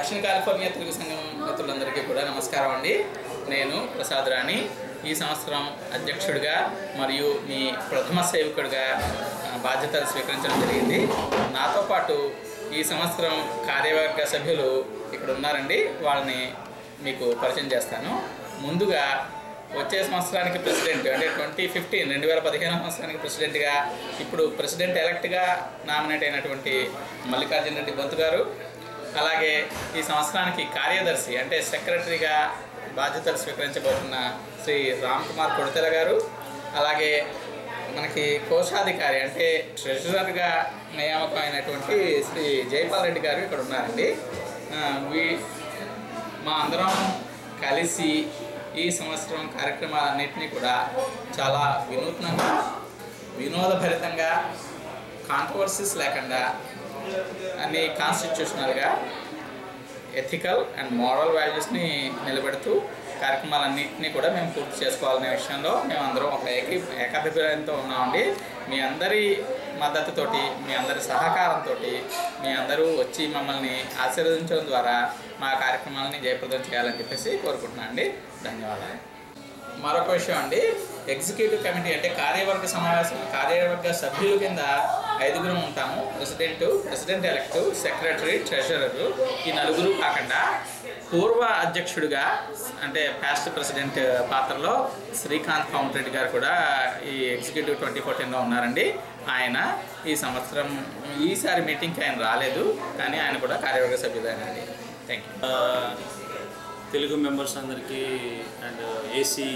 దక్షిణ కాలిఫోర్నియా తెలుగు సంఘం మిత్రులందరికీ కూడా నమస్కారం అండి. నేను ప్రసాద్ రాణి, ఈ సంవత్సరం అధ్యక్షుడిగా మరియు మీ ప్రథమ సేవకుడిగా బాధ్యతలు స్వీకరించడం జరిగింది. నాతో పాటు ఈ సంవత్సరం కార్యవర్గ సభ్యులు ఇక్కడ ఉన్నారండి. వాళ్ళని మీకు పరిచయం చేస్తాను. ముందుగా వచ్చే సంవత్సరానికి ప్రెసిడెంట్ అంటే 2015 సంవత్సరానికి ప్రెసిడెంట్గా ఇప్పుడు ప్రెసిడెంట్ ఎలక్ట్గా నామినేట్ అయినటువంటి మల్లికార్జున రెడ్డి బొంతు గారు, అలాగే ఈ సంవత్సరానికి కార్యదర్శి అంటే సెక్రటరీగా బాధ్యతలు స్వీకరించబోతున్న శ్రీ రామ్ కుమార్ కొడతెల గారు, అలాగే మనకి కోశాధికారి అంటే ట్రెజరర్గా నియామకం అయినటువంటి శ్రీ జైపాల్ రెడ్డి గారు ఇక్కడ ఉన్నారండి. మా అందరం కలిసి ఈ సంవత్సరం కార్యక్రమాలన్నింటినీ కూడా చాలా వినూత్నంగా, వినోదభరితంగా, కాంట్రవర్సీస్ లేకుండా అన్ని కాన్స్టిట్యూషనల్గా ఎథికల్ అండ్ మోరల్ వాల్యూస్ని నిలబెడుతూ కార్యక్రమాలన్నింటినీ కూడా మేము పూర్తి చేసుకోవాలనే విషయంలో మేమందరం ఒక ఏకాభిప్రాయంతో ఉన్నామండి. మీ అందరి మద్దతుతోటి, మీ అందరి సహకారంతో మీ అందరూ వచ్చి మమ్మల్ని ఆశీర్వదించడం ద్వారా మా కార్యక్రమాలని జయప్రదం చేయాలని చెప్పేసి కోరుకుంటున్నాను అండి. ధన్యవాదాలు. మరొక విషయం అండి, ఎగ్జిక్యూటివ్ కమిటీ అంటే కార్యవర్గ సభ్యుల కింద 5 ఉంటాము. ప్రెసిడెంట్ ఎలక్ట్, సెక్రటరీ, ట్రెజరర్, ఈ 4 కాకుండా పూర్వ అధ్యక్షుడిగా అంటే పాస్ట్ ప్రెసిడెంట్ పాత్రలో శ్రీకాంత్ కోమటిరెడ్డి గారు కూడా ఈ ఎగ్జిక్యూటివ్ 2014లో ఉన్నారండి. ఆయన ఈ సంవత్సరం ఈసారి మీటింగ్కి ఆయన రాలేదు, కానీ ఆయన కూడా కార్యవర్గ సభ్యులేనండి. Thank you. తెలుగు మెంబర్స్ అందరికీ అండ్ ఏసీ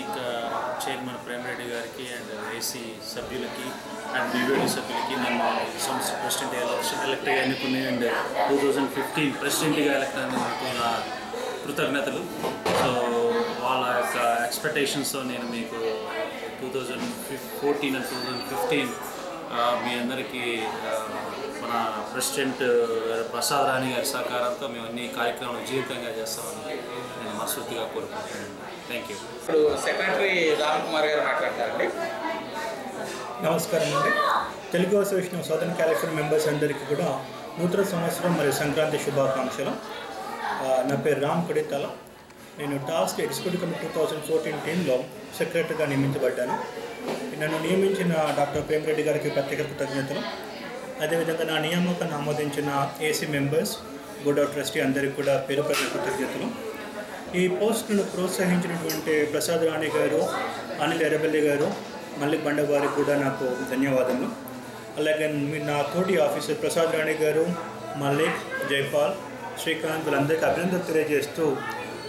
చైర్మన్ ప్రేమరెడ్డి గారికి అండ్ ఏసీ సభ్యులకి అండ్ బీబీడీ సభ్యులకి నన్ను సంస్థ ప్రెసిడెంట్ ఎలక్ట్గా ఎన్నుకుని అండ్ 2015 ప్రెసిడెంట్గా ఎలక్ట్ అయినందుకు కృతజ్ఞతలు. సో వాళ్ళ యొక్క ఎక్స్పెక్టేషన్స్తో నేను మీకు 2014 అండ్ 2015 మీ అందరికీ మన ప్రెసిడెంట్ ప్రసాద్ రాణి గారి సహకారంతో మేము అన్ని కార్యక్రమాలు జీవితంగా చేస్తామని నేను మనస్ఫూర్తిగా కోరుకుంటున్నాను. Thank you. ఇప్పుడు సెక్రటరీ రామ్ కుమార్ గారు మాట్లాడతారండి. నమస్కారం అండి. Telugu association of southern California members అందరికీ కూడా నూతన సంవత్సరం మరియు సంక్రాంతి శుభాకాంక్షలు. నా పేరు రామ్ కొడతెల. నేను టాస్క్ ఎగ్జిక్యూటివ్ కమిటీ 2014-10లో సెక్రటరీగా నియమించబడ్డాను. నన్ను నియమించిన డాక్టర్ ప్రేమరెడ్డి గారికి ప్రత్యేక కృతజ్ఞతలు. అదేవిధంగా నా నియామకాన్ని ఆమోదించిన AC members, board of trustee అందరికీ కూడా పేరు కృతజ్ఞతలు. ఈ పోస్టును ప్రోత్సహించినటువంటి ప్రసాద్ రాణి గారు, అనిల్ ఎర్రబెల్లి గారు, మల్లిక్ బండ గారికి కూడా నాకు ధన్యవాదములు. అలాగే నా తోటి ఆఫీసర్ ప్రసాద్ రాణి గారు, మల్లిక్, జైపాల్, శ్రీకాంత్ వీళ్ళందరికీ అభినందనలు తెలియజేస్తూ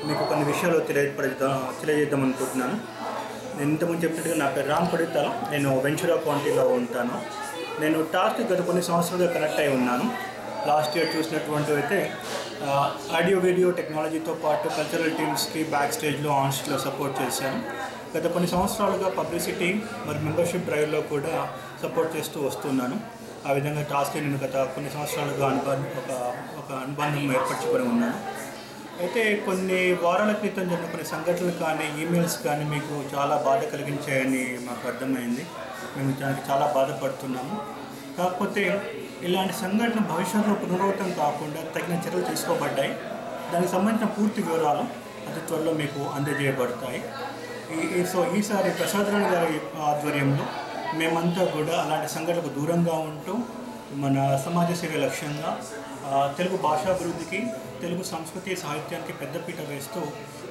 మీకు కొన్ని విషయాలు తెలియజేద్దాం అనుకుంటున్నాను. నేను ఇంతకుముందు చెప్పినట్టుగా నా పేరు రామ్ కొడతెల. నేను వెంచురా కౌంటీలో ఉంటాను. నేను టాస్క్ గత కొన్ని సంవత్సరాలుగా కనెక్ట్ అయి ఉన్నాను. లాస్ట్ ఇయర్ చూసినటువంటి అయితే ఆడియో వీడియో టెక్నాలజీతో పాటు కల్చరల్ టీమ్స్కి బ్యాక్ స్టేజ్లో, ఆన్ స్టేజ్లో సపోర్ట్ చేశాను. గత కొన్ని సంవత్సరాలుగా పబ్లిసిటీ మరియు మెంబర్షిప్ డ్రైవ్లో కూడా సపోర్ట్ చేస్తూ వస్తున్నాను. ఆ విధంగా టాస్క్ నేను గత కొన్ని సంవత్సరాలుగా ఒక అనుబంధం ఏర్పరచుకొని ఉన్నాను. అయితే కొన్ని వారాల క్రితం జరిగిన కొన్ని సంఘటనలు కానీ, ఈమెయిల్స్ కానీ మీకు చాలా బాధ కలిగించాయని మాకు అర్థమైంది. మేము దానికి చాలా బాధపడుతున్నాము. కాకపోతే ఇలాంటి సంఘటన భవిష్యత్తులో పునరావృతం కాకుండా తగిన చర్యలు తీసుకోబడ్డాయి. దానికి సంబంధించిన పూర్తి వివరాలు అతి త్వరలో మీకు అందజేయబడతాయి. ఈసారి ప్రసాద్ రాణి గారి ఆధ్వర్యంలో మేమంతా కూడా అలాంటి సంఘటనలకు దూరంగా ఉంటూ మన సమాజ సేవ లక్ష్యంగా తెలుగు భాషాభివృద్ధికి, తెలుగు సంస్కృతి సాహిత్యానికి పెద్దపీట వేస్తూ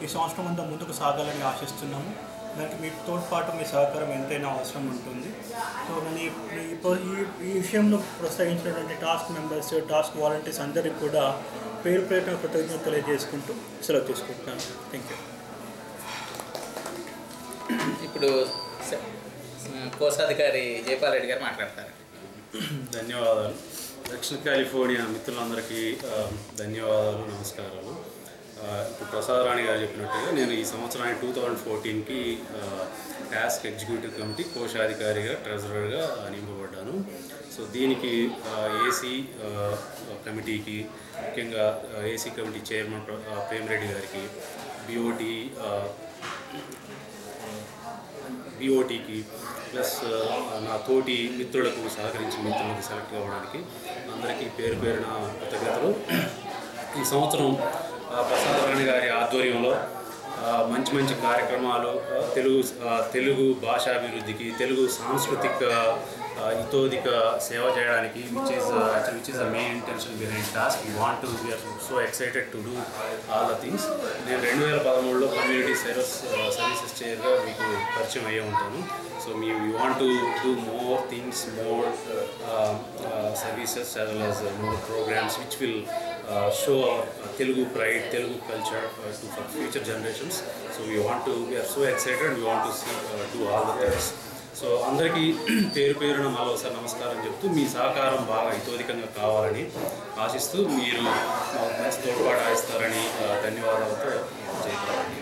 ఈ సంవత్సరం అంతా ముందుకు సాగాలని ఆశిస్తున్నాము. దానికి మీ తోడ్పాటు, మీ సహకారం ఎంతైనా అవసరం ఉంటుంది. సో నేను ఈ విషయంలో ప్రోత్సహించినటువంటి టాస్క్ మెంబర్స్, టాస్క్ వాలంటీర్స్ అందరికీ కూడా పేరు పేరున కృతజ్ఞతలు తెలియజేసుకుంటూ సెలవు తీసుకుంటున్నాను. Thank you. ఇప్పుడు కోశాధికారి జైపాల్ రెడ్డి గారు మాట్లాడతారు. ధన్యవాదాలు. దక్షిణ కాలిఫోర్నియా మిత్రులందరికీ ధన్యవాదాలు, నమస్కారాలు. ఇప్పుడు ప్రసాద్ రాణి గారు చెప్పినట్టుగా నేను ఈ సంవత్సరానికి 2014కి టాస్క్ ఎగ్జిక్యూటివ్ కమిటీ కోశాధికారిగా, ట్రెజరర్గా నియమింపబడ్డాను. సో దీనికి ఏసీ కమిటీకి, ముఖ్యంగా ఏసీ కమిటీ చైర్మన్ ప్రేమరెడ్డి గారికి, బీఓటీకి ప్లస్ నా తోటి మిత్రులకు, సహకరించిన మిత్రులకు సెలెక్ట్ కావడానికి అందరికీ పేరు పేరున కృతజ్ఞతలు. ఈ సంవత్సరం ప్రసాద్ రాణి గారి ఆధ్వర్యంలో మంచి మంచి కార్యక్రమాలు తెలుగు భాషాభివృద్ధికి, తెలుగు సాంస్కృతిక ఇతోధిక సేవ చేయడానికి which is the main intention behind task. We are so excited to do all the things. నేను 2013లో కమ్యూనిటీ సర్వీసెస్ చైర్గా మీకు పరిచయం అయ్యే ఉంటాను. So we want to do more things, more services as well as more programs which will show our Telugu pride, Telugu culture for future generations. So we are so excited, we want to see do all the things. So అందరికీ పేరున మరోసారి నమస్కారం చెప్తూ మీ సహకారం బాగా ఇతోధికంగా కావాలని ఆశిస్తూ మీరు తోడ్పాటు ఇస్తారని ధన్యవాదాలతో చేస్తాను.